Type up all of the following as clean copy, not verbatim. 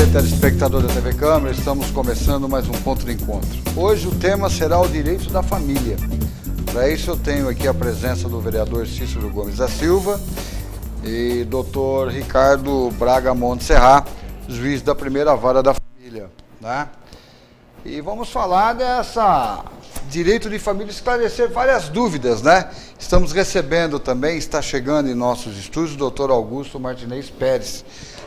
você, telespectador da TV Câmara, estamos começando mais um Ponto de Encontro. Hoje o tema será o direito da família. Para isso eu tenho aqui a presença do vereador Cícero Gomes da Silva e Dr. Ricardo Braga Montserrat, juiz da primeira vara da família, né? E vamos falar dessa direito de família, esclarecer várias dúvidas, né? Estamos recebendo também, está chegando em nossos estúdios, o Dr. Augusto Martinez Pérez,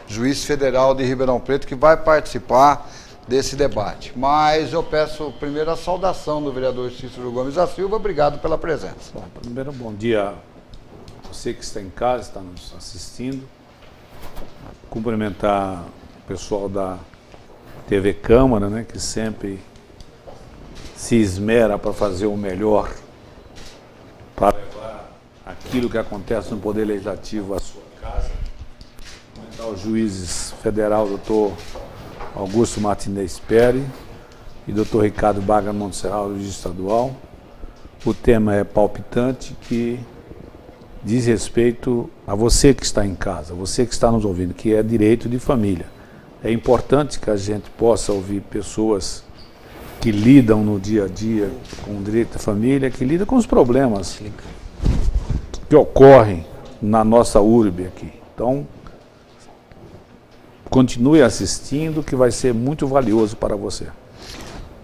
juiz federal de Ribeirão Preto, que vai participar desse debate. Mas eu peço primeiro a saudação do vereador Cícero Gomes da Silva. Obrigado pela presença. Bom, primeiro, bom dia a você que está em casa, está nos assistindo. Cumprimentar o pessoal da TV Câmara, né, que sempre se esmera para fazer o melhor para levar aquilo que acontece no Poder Legislativo à sua casa. Cumprimentar os juízes federal, doutor Augusto Martinez Pérez e doutor Ricardo Braga Montserrat, juiz estadual. O tema é palpitante, que diz respeito a você que está em casa, você que está nos ouvindo, que é direito de família. É importante que a gente possa ouvir pessoas que lidam no dia a dia com o direito da família, que lidam com os problemas que ocorrem na nossa urbe aqui. Então, continue assistindo, que vai ser muito valioso para você.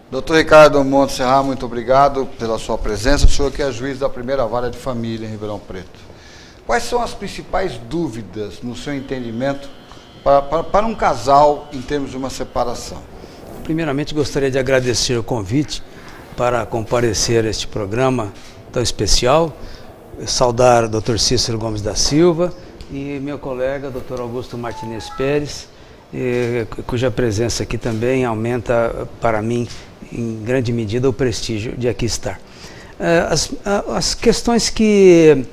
Doutor Ricardo Montserrat, muito obrigado pela sua presença. O senhor que é juiz da primeira vara de família em Ribeirão Preto. Quais são as principais dúvidas, no seu entendimento, para um casal em termos de uma separação? Primeiramente, gostaria de agradecer o convite para comparecer a este programa tão especial, saudar o Dr. Cícero Gomes da Silva e meu colega, Dr. Augusto Martinez Pérez, cuja presença aqui também aumenta para mim, em grande medida, o prestígio de aqui estar. As questões que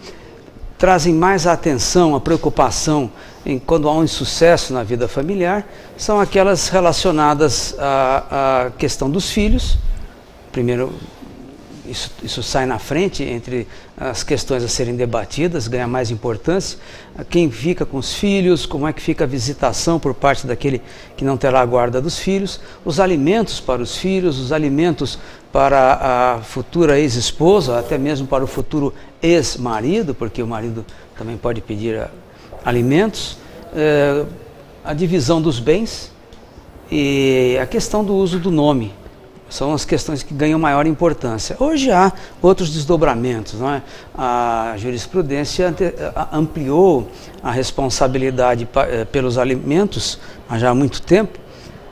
trazem mais a atenção, a preocupação quando há um insucesso na vida familiar, são aquelas relacionadas à questão dos filhos. Primeiro, isso sai na frente entre as questões a serem debatidas, ganha mais importância. Quem fica com os filhos, como é que fica a visitação por parte daquele que não terá a guarda dos filhos, os alimentos para os filhos, os alimentos para a futura ex-esposa, até mesmo para o futuro ex-marido, porque o marido também pode pedir alimentos, a divisão dos bens e a questão do uso do nome. São as questões que ganham maior importância. Hoje há outros desdobramentos, não é? A jurisprudência ampliou a responsabilidade pelos alimentos, já há muito tempo,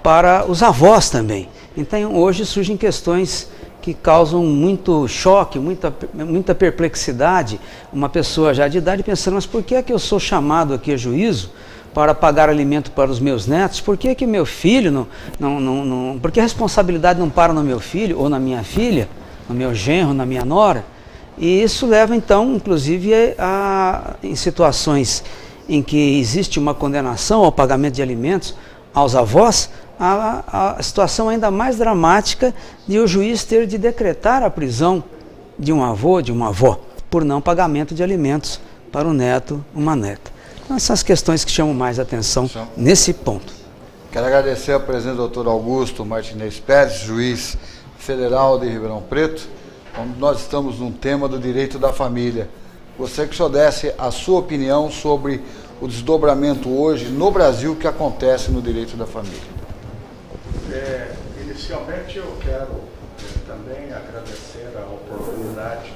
para os avós também. Então hoje surgem questões que causam muito choque, muita perplexidade. Uma pessoa já de idade pensando, mas por que é que eu sou chamado aqui a juízo para pagar alimento para os meus netos? Por que que meu filho por que a responsabilidade não para no meu filho ou na minha filha, no meu genro, na minha nora? E isso leva então, inclusive, em situações em que existe uma condenação ao pagamento de alimentos aos avós, a situação ainda mais dramática de o juiz ter de decretar a prisão de um avô, de uma avó, por não pagamento de alimentos para um neto, uma neta. Então, essas questões que chamam mais atenção nesse ponto. Quero agradecer a presença do Dr. Augusto Martinez Pérez, juiz federal de Ribeirão Preto. Nós estamos num tema do direito da família. Gostaria que o senhor desse a sua opinião sobre o desdobramento hoje no Brasil que acontece no direito da família. Inicialmente eu quero também agradecer a oportunidade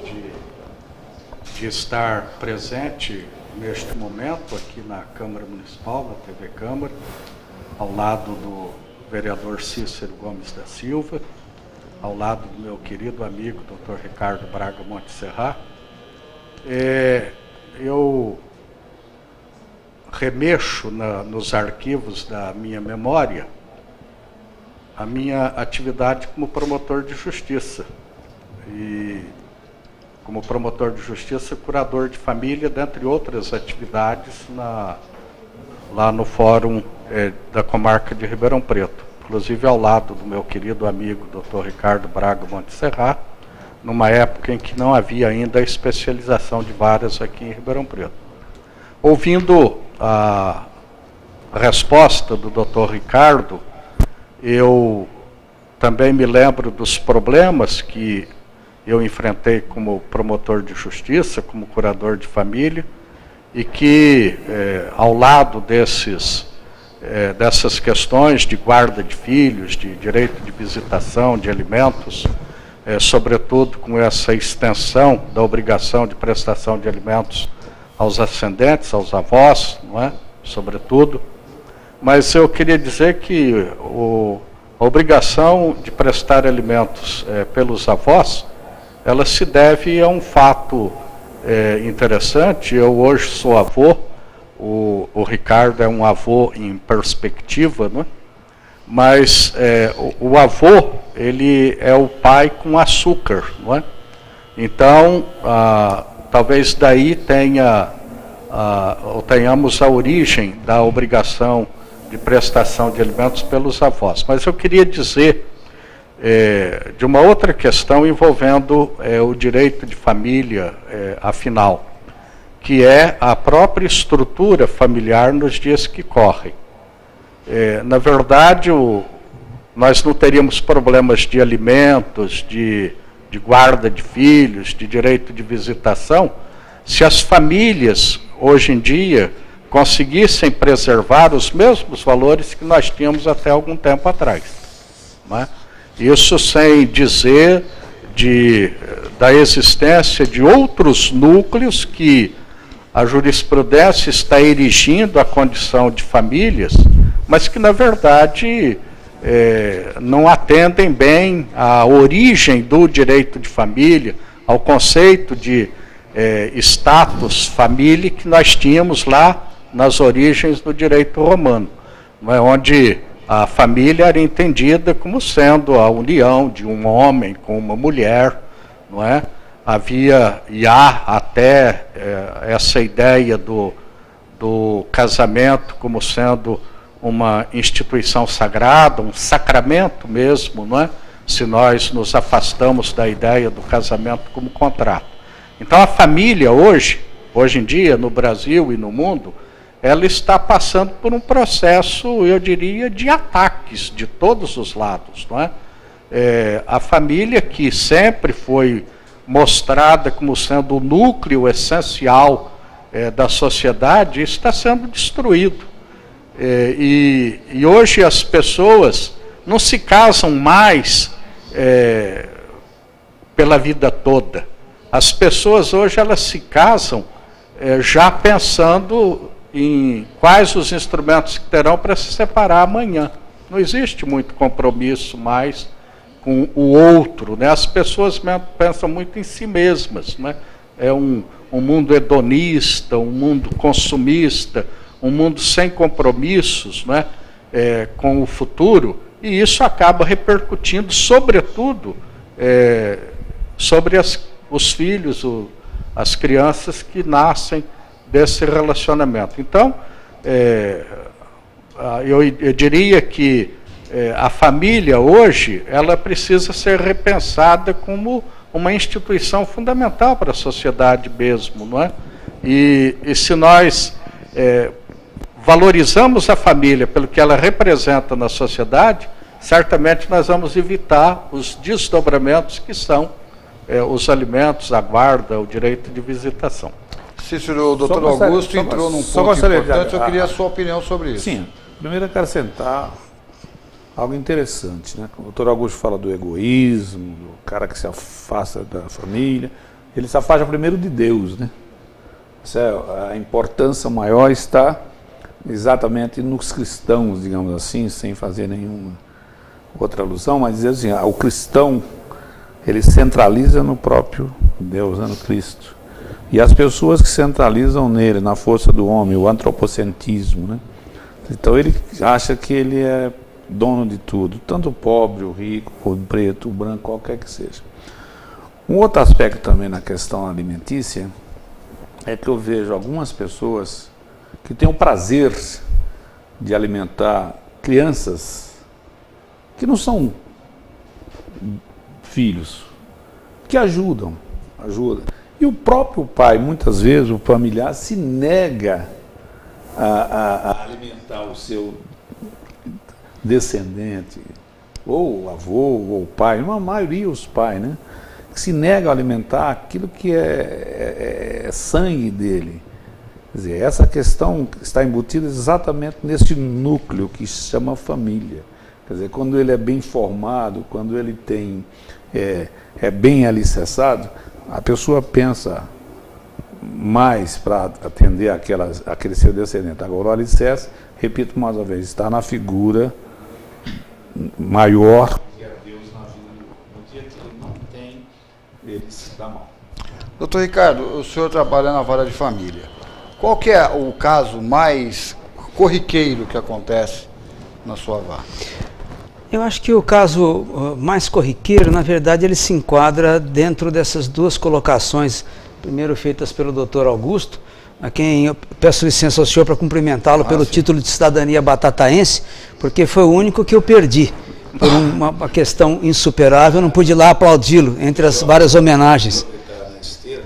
de estar presente neste momento aqui na Câmara Municipal, na TV Câmara, ao lado do vereador Cícero Gomes da Silva, ao lado do meu querido amigo Dr. Ricardo Braga Montserrat. Eu remexo nos arquivos da minha memória a minha atividade como promotor de justiça. E como promotor de justiça, curador de família, dentre outras atividades lá no Fórum da Comarca de Ribeirão Preto. Inclusive ao lado do meu querido amigo Dr. Ricardo Braga Montserrat, numa época em que não havia ainda a especialização de varas aqui em Ribeirão Preto. Ouvindo resposta do Dr. Ricardo, eu também me lembro dos problemas que eu enfrentei como promotor de justiça, como curador de família, e que, ao lado dessas questões de guarda de filhos, de direito de visitação, de alimentos, sobretudo com essa extensão da obrigação de prestação de alimentos aos ascendentes, aos avós, não é? Sobretudo. Mas eu queria dizer que a obrigação de prestar alimentos pelos avós, ela se deve a um fato interessante. Eu hoje sou avô, o Ricardo é um avô em perspectiva, não é? Mas o avô, ele é o pai com açúcar, não é? Então, talvez daí tenhamos a origem da obrigação de prestação de alimentos pelos avós. Mas eu queria dizer de uma outra questão envolvendo o direito de família, afinal, que é a própria estrutura familiar nos dias que correm. Na verdade, nós não teríamos problemas de alimentos, de guarda de filhos, de direito de visitação, se as famílias, hoje em dia, conseguissem preservar os mesmos valores que nós tínhamos até algum tempo atrás. Não é? Isso sem dizer da existência de outros núcleos que a jurisprudência está erigindo a condição de famílias, mas que, na verdade, não atendem bem à origem do direito de família, ao conceito de status família que nós tínhamos lá nas origens do direito romano, onde a família era entendida como sendo a união de um homem com uma mulher, não é? Havia e há até essa ideia do casamento como sendo uma instituição sagrada, um sacramento mesmo, não é? Se nós nos afastamos da ideia do casamento como contrato. Então a família hoje em dia, no Brasil e no mundo, ela está passando por um processo, eu diria, de ataques de todos os lados, não é? A família, que sempre foi mostrada como sendo o núcleo essencial da sociedade, está sendo destruído. E hoje as pessoas não se casam mais pela vida toda. As pessoas hoje, elas se casam já pensando em quais os instrumentos que terão para se separar amanhã. Não existe muito compromisso mais com o outro, né? As pessoas pensam muito em si mesmas, né? É um mundo hedonista, um mundo consumista, um mundo sem compromissos, né? Com o futuro, e isso acaba repercutindo, sobretudo, sobre os filhos, as crianças que nascem desse relacionamento. Então, eu diria que a família hoje, ela precisa ser repensada como uma instituição fundamental para a sociedade mesmo, não é? E se nós valorizamos a família pelo que ela representa na sociedade, certamente nós vamos evitar os desdobramentos que são os alimentos, a guarda, o direito de visitação. Cícero, o doutor Augusto entrou num ponto importante, eu queria a sua opinião sobre isso. Sim, primeiro eu quero acrescentar algo interessante, né? O doutor Augusto fala do egoísmo, do cara que se afasta da família, ele se afasta primeiro de Deus, né? A importância maior está exatamente nos cristãos, digamos assim, sem fazer nenhuma outra alusão, mas dizer assim, o cristão, ele centraliza no próprio Deus, no Cristo. E as pessoas que centralizam nele, na força do homem, o antropocentrismo, né? Então ele acha que ele é dono de tudo, tanto o pobre, o rico, o preto, o branco, qualquer que seja. Um outro aspecto também na questão alimentícia é que eu vejo algumas pessoas que têm o prazer de alimentar crianças que não são filhos, que ajudam. E o próprio pai, muitas vezes, o familiar, se nega a alimentar o seu descendente, ou avô, ou pai, uma maioria os pais, né? Que se negam a alimentar aquilo que é sangue dele. Quer dizer, essa questão está embutida exatamente nesse núcleo que se chama família. Quer dizer, quando ele é bem formado, quando ele é bem alicerçado, a pessoa pensa mais para atender aquele seu descendente. Agora, o alicerce, repito mais uma vez, está na figura maior que é Deus na vida do dia que ele não tem, ele se dá mal. Doutor Ricardo, o senhor trabalha na vara de família. Qual que é o caso mais corriqueiro que acontece na sua vara? Eu acho que o caso mais corriqueiro, na verdade, ele se enquadra dentro dessas duas colocações, primeiro feitas pelo doutor Augusto, a quem eu peço licença ao senhor para cumprimentá-lo pelo título de cidadania batataense, porque foi o único que eu perdi. Por uma questão insuperável, eu não pude ir lá aplaudi-lo entre as várias homenagens. Eu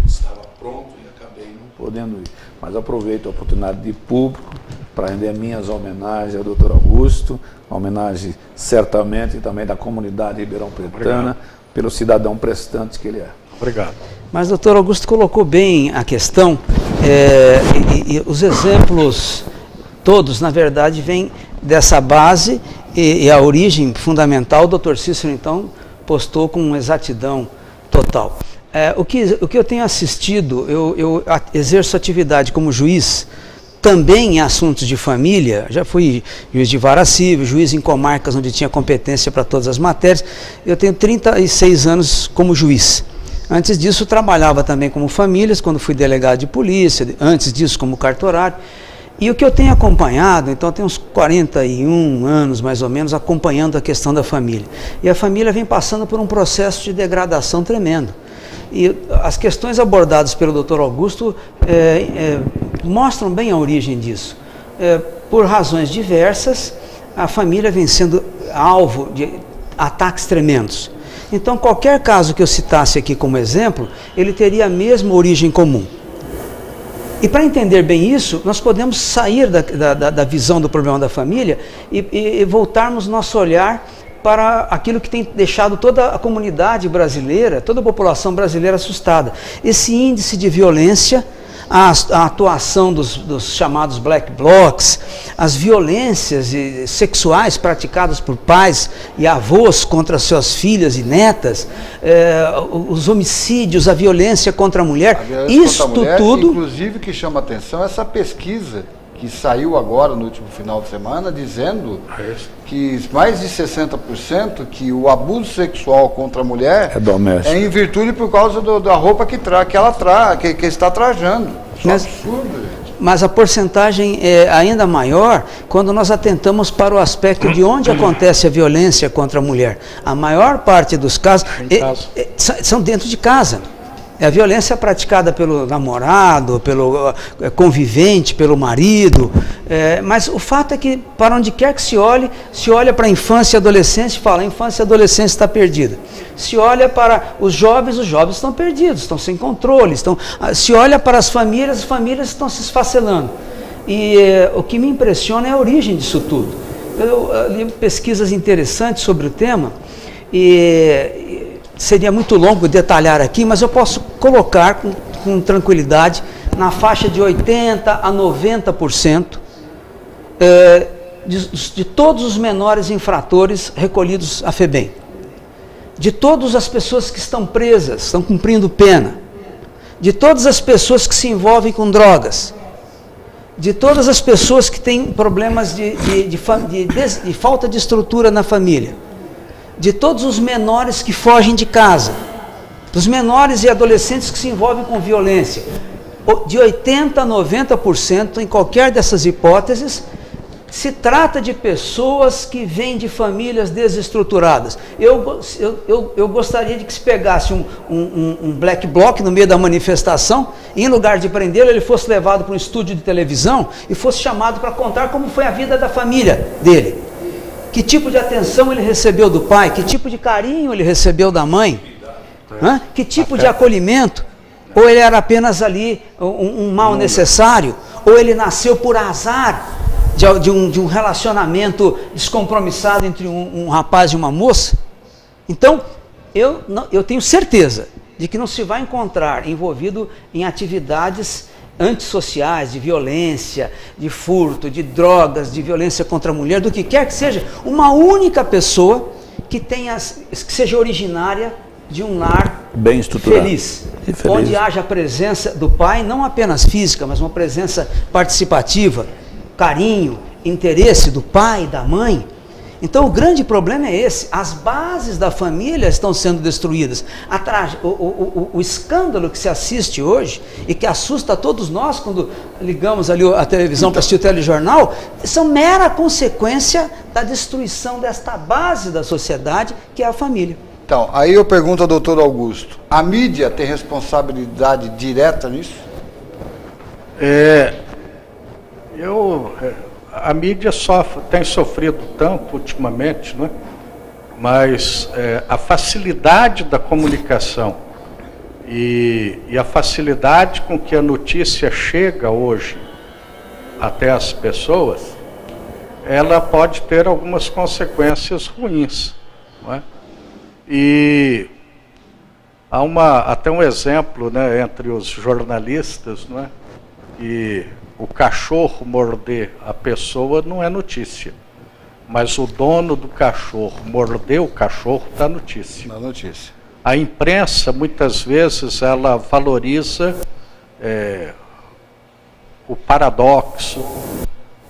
estava pronto e acabei não podendo ir. Mas aproveito a oportunidade de público para render minhas homenagens ao doutor Augusto, homenagem certamente também da comunidade ribeirão pretana, pelo cidadão prestante que ele é. Obrigado. Mas o doutor Augusto colocou bem a questão, e os exemplos todos, na verdade, vêm dessa base e a origem fundamental, o doutor Cícero, então, postou com exatidão total. O que eu tenho assistido, eu exerço atividade como juiz, também em assuntos de família, já fui juiz de vara civil, juiz em comarcas onde tinha competência para todas as matérias, eu tenho 36 anos como juiz. Antes disso, trabalhava também como famílias, quando fui delegado de polícia, antes disso como cartorário. E o que eu tenho acompanhado, então eu tenho uns 41 anos mais ou menos acompanhando a questão da família. E a família vem passando por um processo de degradação tremendo. E as questões abordadas pelo doutor Augusto mostram bem a origem disso. Por razões diversas, a família vem sendo alvo de ataques tremendos. Então, qualquer caso que eu citasse aqui como exemplo, ele teria a mesma origem comum. E para entender bem isso, nós podemos sair da visão do problema da família e voltarmos nosso olhar para aquilo que tem deixado toda a comunidade brasileira, toda a população brasileira assustada. Esse índice de violência, a atuação dos chamados black blocs, as violências sexuais praticadas por pais e avós contra suas filhas e netas, os homicídios, a violência contra a mulher, tudo... Inclusive, que chama atenção essa pesquisa que saiu agora no último final de semana, dizendo que mais de 60% que o abuso sexual contra a mulher é em virtude por causa da roupa que está trajando. Isso é um absurdo, gente. Mas a porcentagem é ainda maior quando nós atentamos para o aspecto de onde acontece a violência contra a mulher. A maior parte dos casos são dentro de casa. É a violência praticada pelo namorado, pelo convivente, pelo marido. Mas o fato é que, para onde quer que se olha para a infância e adolescência e fala: a infância e a adolescência está perdida. Se olha para os jovens estão perdidos, estão sem controle. Se olha para as famílias estão se esfacelando. E o que me impressiona é a origem disso tudo. Eu li pesquisas interessantes sobre o tema e seria muito longo detalhar aqui, mas eu posso colocar com tranquilidade na faixa de 80% a 90% de todos os menores infratores recolhidos à FEBEM, de todas as pessoas que estão presas, estão cumprindo pena, de todas as pessoas que se envolvem com drogas, de todas as pessoas que têm problemas de falta de estrutura na família, de todos os menores que fogem de casa, dos menores e adolescentes que se envolvem com violência, de 80% a 90%, em qualquer dessas hipóteses, se trata de pessoas que vêm de famílias desestruturadas. Eu gostaria de que se pegasse um black bloc no meio da manifestação, e em lugar de prendê-lo, ele fosse levado para um estúdio de televisão e fosse chamado para contar como foi a vida da família dele. Que tipo de atenção ele recebeu do pai? Que tipo de carinho ele recebeu da mãe? Que tipo de acolhimento? Ou ele era apenas ali um mal necessário? ou ele nasceu por azar de um relacionamento descompromissado entre um rapaz e uma moça. Então, eu tenho certeza de que não se vai encontrar envolvido em atividades antissociais, de violência, de furto, de drogas, de violência contra a mulher, do que quer que seja, uma única pessoa que seja originária de um lar bem estruturado, feliz, onde haja a presença do pai, não apenas física, mas uma presença participativa, carinho, interesse do pai e da mãe. Então o grande problema é esse: as bases da família estão sendo destruídas. O escândalo que se assiste hoje e que assusta a todos nós quando ligamos ali a televisão para assistir o telejornal, são mera consequência da destruição desta base da sociedade, que é a família. Então, aí eu pergunto ao doutor Augusto, a mídia tem responsabilidade direta nisso? A mídia tem sofrido tanto ultimamente, né? Mas a facilidade da comunicação e a facilidade com que a notícia chega hoje até as pessoas, ela pode ter algumas consequências ruins, não é? E há até um exemplo, né, entre os jornalistas, não é? E o cachorro morder a pessoa não é notícia, mas o dono do cachorro morder o cachorro dá notícia. Na notícia. A imprensa, muitas vezes, ela valoriza o paradoxo,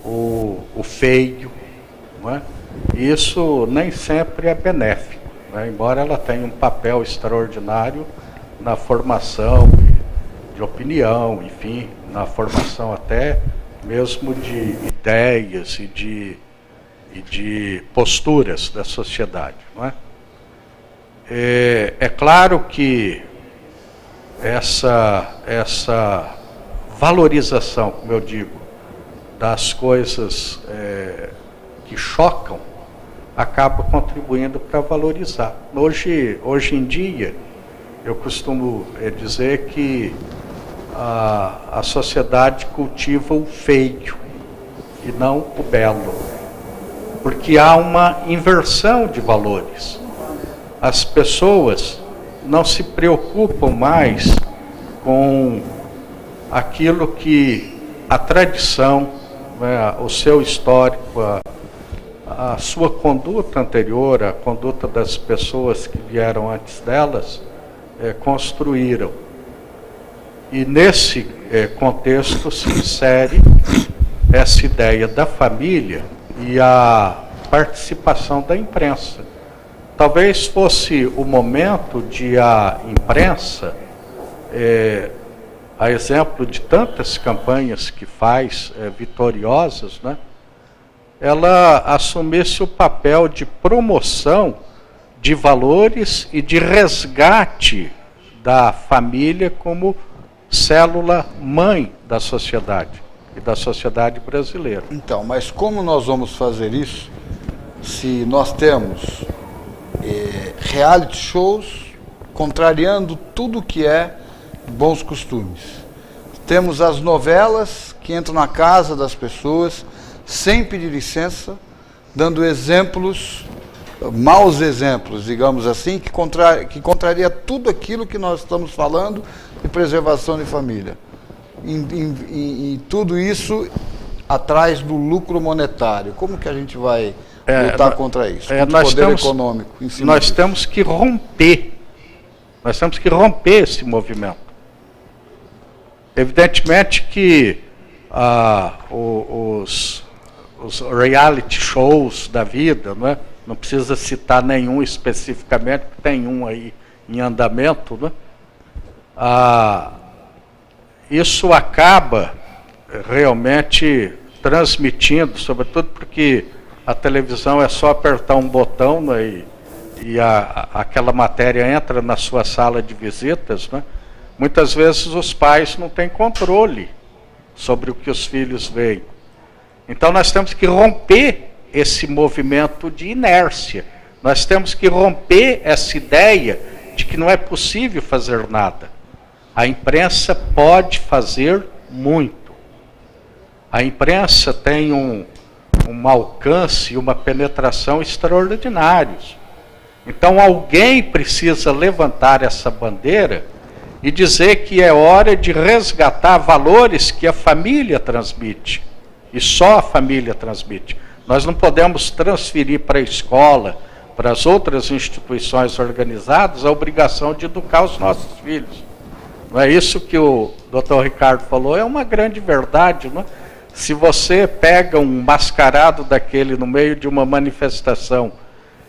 o feio, não é? E isso nem sempre é benéfico, né? Embora ela tenha um papel extraordinário na formação de opinião, enfim, na formação até mesmo de ideias e de posturas da sociedade, não é? É claro que essa valorização, como eu digo, das coisas que chocam, acaba contribuindo para valorizar. Hoje em dia, eu costumo dizer que a sociedade cultiva o feio e não o belo, porque há uma inversão de valores. As pessoas não se preocupam mais com aquilo que a tradição, né, o seu histórico, a sua conduta anterior, a conduta das pessoas que vieram antes delas, construíram. E nesse contexto se insere essa ideia da família e a participação da imprensa. Talvez fosse o momento de a imprensa, a exemplo de tantas campanhas que faz vitoriosas, né, ela assumisse o papel de promoção de valores e de resgate da família como célula mãe da sociedade e da sociedade brasileira. Então, mas como nós vamos fazer isso se nós temos reality shows contrariando tudo que é bons costumes? Temos as novelas que entram na casa das pessoas sem pedir licença, dando exemplos, maus exemplos, digamos assim, que contraria tudo aquilo que nós estamos falando de preservação de família. E tudo isso atrás do lucro monetário. Como que a gente vai lutar contra isso? Poder econômico em cima nós disso. Temos que romper. Nós temos que romper esse movimento. Evidentemente que os reality shows da vida, não é? Não precisa citar nenhum especificamente, porque tem um aí em andamento, né? Isso acaba realmente transmitindo, sobretudo porque a televisão é só apertar um botão, né, e aquela matéria entra na sua sala de visitas, né? Muitas vezes os pais não têm controle sobre o que os filhos veem. Então nós temos que romper esse movimento de inércia. Nós temos que romper essa ideia de que não é possível fazer nada. A imprensa pode fazer muito. A imprensa tem um alcance e uma penetração extraordinários. Então alguém precisa levantar essa bandeira e dizer que é hora de resgatar valores que a família transmite. E só a família transmite. Nós não podemos transferir para a escola, para as outras instituições organizadas, a obrigação de educar os nossos filhos. Não é isso que o Dr. Ricardo falou, é uma grande verdade, não é? Se você pega um mascarado daquele no meio de uma manifestação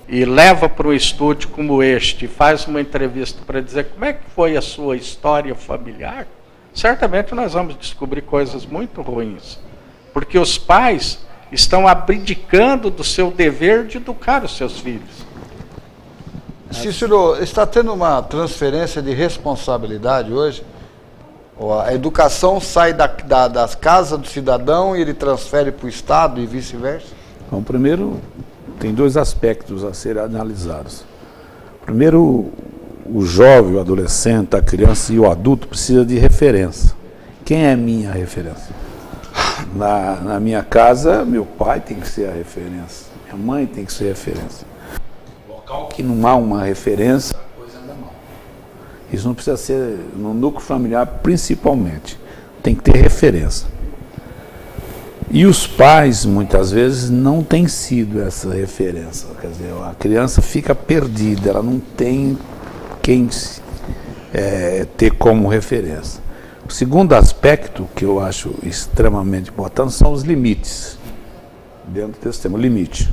e leva para um estúdio como este, e faz uma entrevista para dizer como é que foi a sua história familiar, certamente nós vamos descobrir coisas muito ruins. Porque os pais estão abdicando do seu dever de educar os seus filhos. Cícero, está tendo uma transferência de responsabilidade hoje? A educação sai das casas do cidadão e ele transfere para o Estado e vice-versa? Bom, primeiro, tem dois aspectos a serem analisados. Primeiro, o jovem, o adolescente, a criança e o adulto precisa de referência. Quem é minha referência? Na minha casa, meu pai tem que ser a referência, minha mãe tem que ser a referência. Local que não há uma referência, a coisa anda mal. Isso não precisa ser no núcleo familiar, principalmente. Tem que ter referência. E os pais, muitas vezes, não têm sido essa referência. Quer dizer, a criança fica perdida, ela não tem quem ter como referência. O segundo aspecto que eu acho extremamente importante são os limites. Dentro desse tema, limite.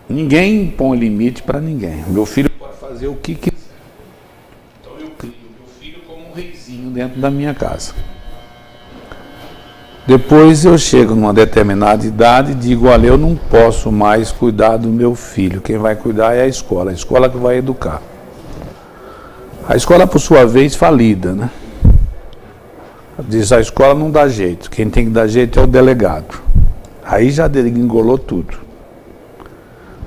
Ninguém põe limite para ninguém. Meu filho pode fazer o que quiser. Então eu crio meu filho como um reizinho dentro da minha casa. Depois eu chego numa determinada idade e digo, olha, eu não posso mais cuidar do meu filho. Quem vai cuidar é a escola que vai educar. A escola, por sua vez, falida, né? Diz, a escola não dá jeito, quem tem que dar jeito é o delegado. Aí já degringolou tudo.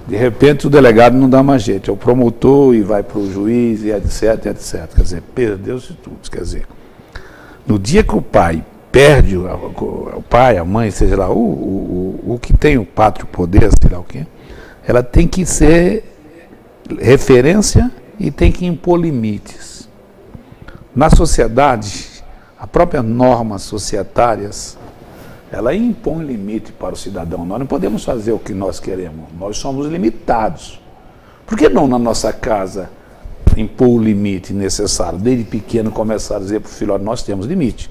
De repente o delegado não dá mais jeito, é o promotor e vai para o juiz e etc, etc. Quer dizer, perdeu-se tudo. Quer dizer, no dia que o pai perde, o pai, a mãe, seja lá, o que tem o pátrio poder, sei lá o quê, ela tem que ser referência e tem que impor limites. Na sociedade, a própria normas societárias, ela impõe limite para o cidadão. Nós não podemos fazer o que nós queremos, nós somos limitados. Por que não na nossa casa impor o limite necessário? Desde pequeno começar a dizer para o filho, olha, nós temos limite,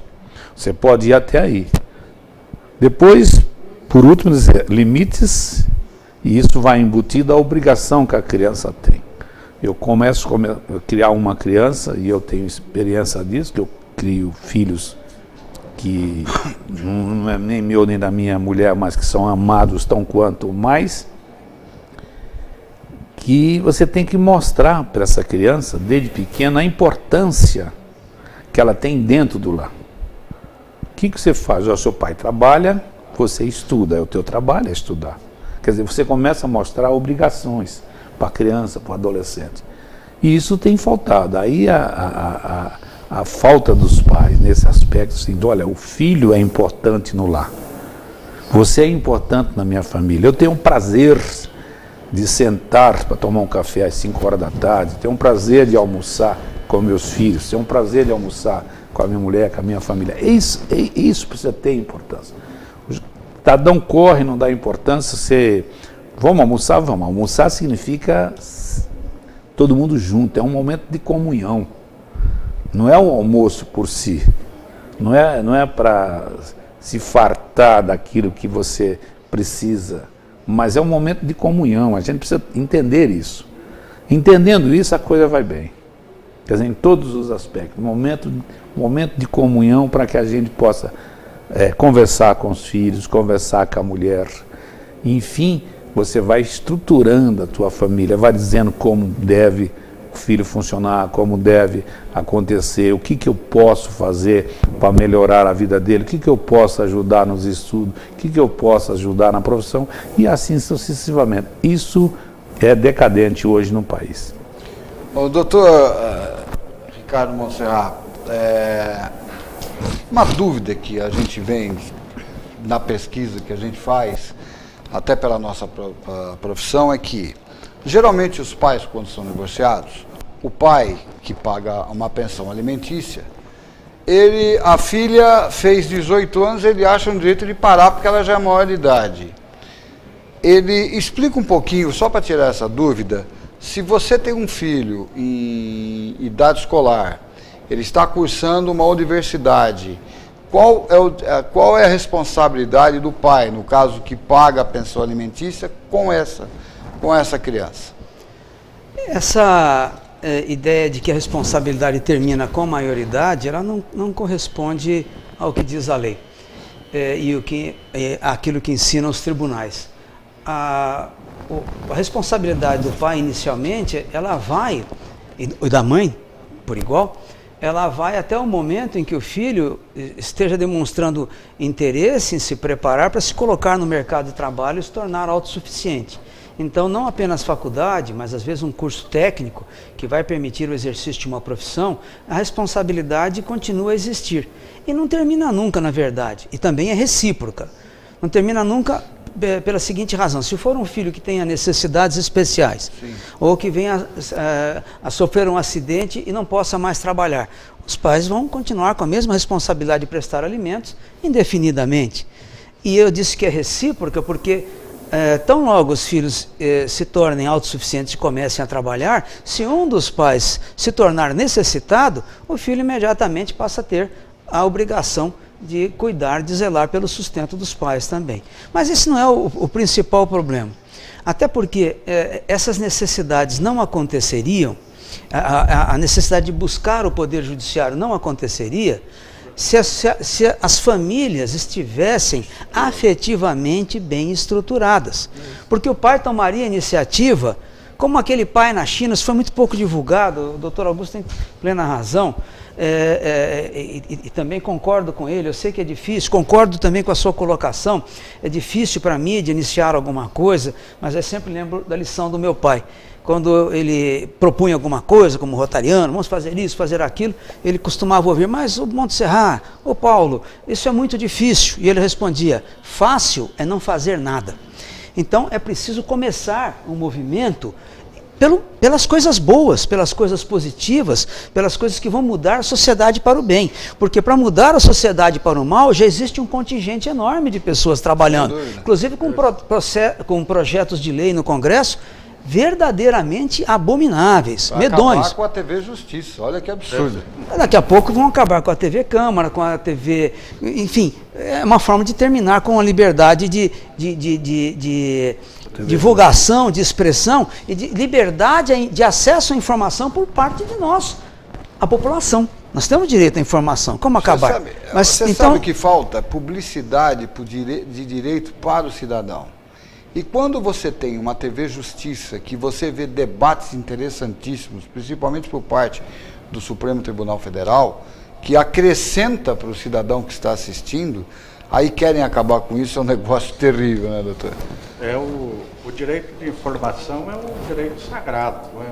você pode ir até aí. Depois, por último, dizer limites, e isso vai embutido à obrigação que a criança tem. Eu começo a criar uma criança, e eu tenho experiência disso, que eu crio filhos que não é nem meu nem da minha mulher, mas que são amados tão quanto mais, que você tem que mostrar para essa criança, desde pequena, a importância que ela tem dentro do lar. O que você faz? O seu pai trabalha, você estuda, o teu trabalho é estudar. Quer dizer, você começa a mostrar obrigações para a criança, para o adolescente. E isso tem faltado. Aí a falta dos pais nesse aspecto, assim, olha, o filho é importante no lar. Você é importante na minha família. Eu tenho um prazer de sentar para tomar um café às 5 horas da tarde, tenho um prazer de almoçar com meus filhos, tenho um prazer de almoçar com a minha mulher, com a minha família. Isso precisa ter importância. O cidadão corre, não dá importância, vamos almoçar? Vamos. Almoçar significa todo mundo junto, é um momento de comunhão. Não é um almoço por si, não é para se fartar daquilo que você precisa, mas é um momento de comunhão, a gente precisa entender isso. Entendendo isso, a coisa vai bem. Quer dizer, em todos os aspectos, um momento de comunhão para que a gente possa conversar com os filhos, conversar com a mulher, enfim, você vai estruturando a tua família, vai dizendo como deve o filho funcionar, como deve acontecer, o que eu posso fazer para melhorar a vida dele, o que eu posso ajudar nos estudos, o que eu posso ajudar na profissão, e assim sucessivamente. Isso é decadente hoje no país. O doutor Ricardo Monserrat, Uma dúvida que a gente vem na pesquisa que a gente faz, até pela nossa profissão, é que geralmente os pais, quando são divorciados, o pai que paga uma pensão alimentícia, a filha fez 18 anos, ele acha um direito de parar porque ela já é maior de idade. Ele explica um pouquinho, só para tirar essa dúvida, se você tem um filho em idade escolar, ele está cursando uma universidade, qual é a responsabilidade do pai, no caso que paga a pensão alimentícia, com essa criança? Essa ideia de que a responsabilidade termina com a maioridade, ela não corresponde ao que diz a lei aquilo que ensinam os tribunais. A responsabilidade do pai inicialmente, ela vai, e da mãe, por igual, ela vai até o momento em que o filho esteja demonstrando interesse em se preparar para se colocar no mercado de trabalho e se tornar autossuficiente. Então, não apenas faculdade, mas às vezes um curso técnico que vai permitir o exercício de uma profissão, a responsabilidade continua a existir. E não termina nunca, na verdade, e também é recíproca. Não termina nunca pela seguinte razão: se for um filho que tenha necessidades especiais, sim, ou que venha a sofrer um acidente e não possa mais trabalhar, os pais vão continuar com a mesma responsabilidade de prestar alimentos indefinidamente. E eu disse que é recíproca porque tão logo os filhos se tornem autossuficientes e comecem a trabalhar, se um dos pais se tornar necessitado, o filho imediatamente passa a ter a obrigação de cuidar, de zelar pelo sustento dos pais também. Mas esse não é o principal problema. Até porque essas necessidades não aconteceriam, a necessidade de buscar o poder judiciário não aconteceria se as famílias estivessem afetivamente bem estruturadas. Porque o pai tomaria a iniciativa, como aquele pai na China, isso foi muito pouco divulgado, o doutor Augusto tem plena razão, e também concordo com ele, eu sei que é difícil, concordo também com a sua colocação, é difícil para a mídia iniciar alguma coisa, mas eu sempre lembro da lição do meu pai. Quando ele propunha alguma coisa, como rotariano, vamos fazer isso, fazer aquilo, ele costumava ouvir: mas o Montserrat, ô Paulo, isso é muito difícil. E ele respondia: fácil é não fazer nada. Então é preciso começar um movimento pelas coisas boas, pelas coisas positivas, pelas coisas que vão mudar a sociedade para o bem. Porque para mudar a sociedade para o mal, já existe um contingente enorme de pessoas trabalhando, inclusive com projetos de lei no Congresso, verdadeiramente abomináveis, medonhos. Acabar com a TV Justiça, olha que absurdo. Daqui a pouco vão acabar com a TV Câmara, com a TV... Enfim, é uma forma de terminar com a liberdade de divulgação, de expressão e de liberdade de acesso à informação por parte de nós, a população. Nós temos direito à informação. Como acabar? Você sabe o que falta? Publicidade de direito para o cidadão. E quando você tem uma TV Justiça, que você vê debates interessantíssimos, principalmente por parte do Supremo Tribunal Federal, que acrescenta para o cidadão que está assistindo, aí querem acabar com isso, é um negócio terrível, né, doutor? O direito de informação é um direito sagrado, não é?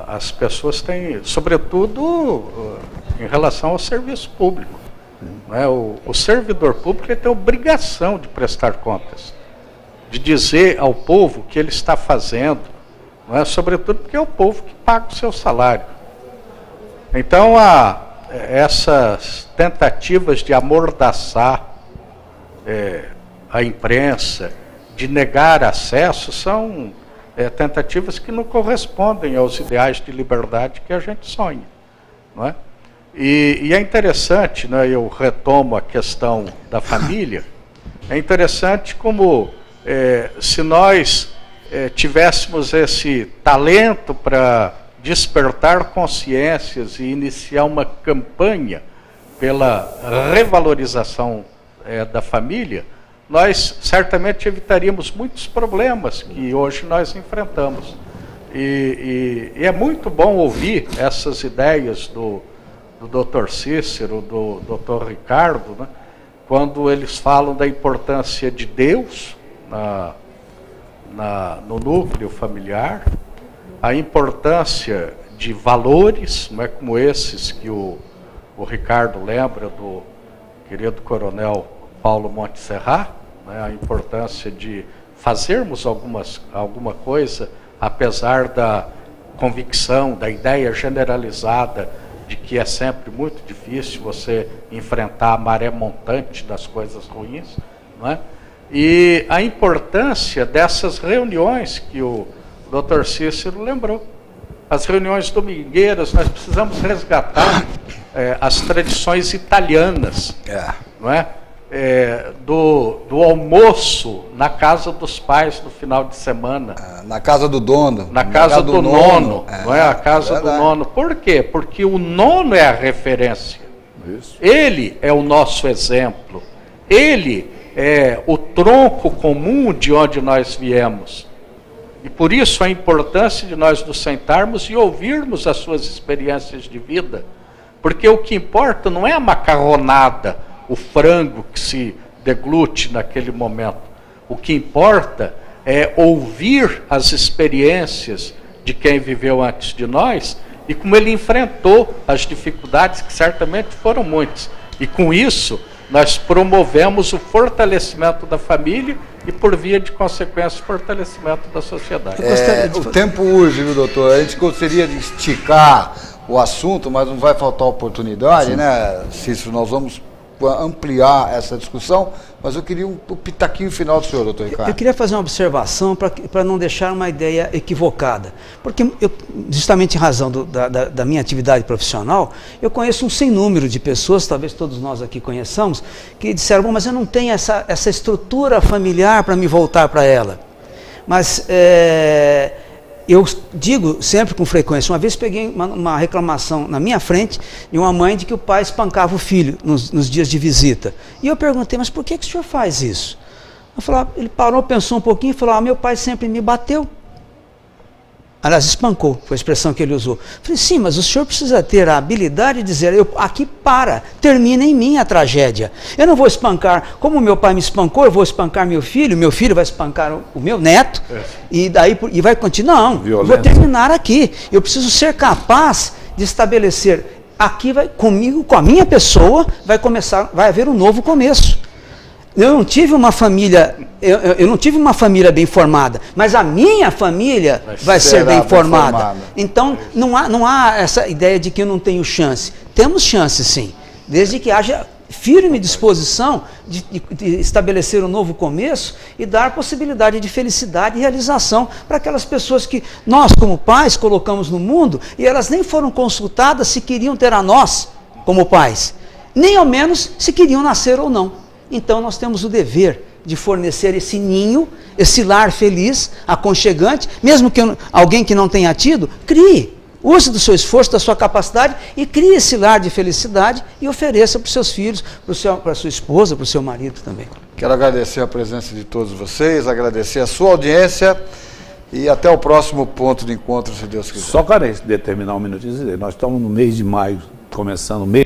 As pessoas têm, sobretudo em relação ao serviço público, não é? O servidor público tem a obrigação de prestar contas, de dizer ao povo o que ele está fazendo, não é? Sobretudo porque é o povo que paga o seu salário. Então, essas tentativas de amordaçar a imprensa, de negar acesso, são tentativas que não correspondem aos ideais de liberdade que a gente sonha, não é? E é interessante, né, eu retomo a questão da família, é interessante como se nós tivéssemos esse talento para despertar consciências e iniciar uma campanha pela revalorização da família, nós certamente evitaríamos muitos problemas que hoje nós enfrentamos. E é muito bom ouvir essas ideias do Dr. Cícero, do Dr. Ricardo, né, quando eles falam da importância de Deus no núcleo familiar, a importância de valores, não é, como esses que o o Ricardo lembra do querido coronel Paulo Montserrat, né, a importância de fazermos alguma coisa, apesar da convicção, da ideia generalizada de que é sempre muito difícil você enfrentar a maré montante das coisas ruins, não é? E a importância dessas reuniões que o Dr. Cícero lembrou. As reuniões domingueiras, nós precisamos resgatar as tradições italianas, não é? Do almoço na casa dos pais no final de semana. Na casa do dono. Na casa do nono, não é? A casa do nono. Por quê? Porque o nono é a referência. Isso. Ele é o nosso exemplo. Ele é o tronco comum de onde nós viemos. E por isso a importância de nós nos sentarmos e ouvirmos as suas experiências de vida. Porque o que importa não é a macarronada, o frango que se deglute naquele momento. O que importa é ouvir as experiências de quem viveu antes de nós e como ele enfrentou as dificuldades, que certamente foram muitas. E com isso, nós promovemos o fortalecimento da família e, por via de consequência, o fortalecimento da sociedade. O tempo urge, viu, doutor? A gente gostaria de esticar o assunto, mas não vai faltar oportunidade, sim, né, Cícero? Nós vamos ampliar essa discussão, mas eu queria um pitaquinho final do senhor, doutor Ricardo. Eu queria fazer uma observação para não deixar uma ideia equivocada, porque justamente em razão da minha atividade profissional, eu conheço um sem número de pessoas, talvez todos nós aqui conheçamos, que disseram, bom, mas eu não tenho essa estrutura familiar para me voltar para ela. Mas eu digo sempre com frequência, uma vez peguei uma reclamação na minha frente de uma mãe de que o pai espancava o filho nos dias de visita. E eu perguntei, mas por que o senhor faz isso? Ele parou, pensou um pouquinho e falou, meu pai sempre me bateu. Aliás, espancou, foi a expressão que ele usou. Eu falei, sim, mas o senhor precisa ter a habilidade de dizer, aqui termina em mim a tragédia. Eu não vou espancar, como meu pai me espancou, eu vou espancar meu filho vai espancar o meu neto, e vai continuar. Não, eu vou terminar aqui. Eu preciso ser capaz de estabelecer, aqui comigo, com a minha pessoa, vai haver um novo começo. Eu não tive uma família, bem formada, mas a minha família vai ser bem formada. Então, não há essa ideia de que eu não tenho chance. Temos chance, sim, desde que haja firme disposição de estabelecer um novo começo e dar possibilidade de felicidade e realização para aquelas pessoas que nós, como pais, colocamos no mundo e elas nem foram consultadas se queriam ter a nós como pais, nem ao menos se queriam nascer ou não. Então nós temos o dever de fornecer esse ninho, esse lar feliz, aconchegante, mesmo que alguém que não tenha tido, crie, use do seu esforço, da sua capacidade e crie esse lar de felicidade e ofereça para os seus filhos, para a sua esposa, para o seu marido também. Quero agradecer a presença de todos vocês, agradecer a sua audiência e até o próximo ponto de encontro, se Deus quiser. Só quero determinar um minutinho, nós estamos no mês de maio, começando o mês.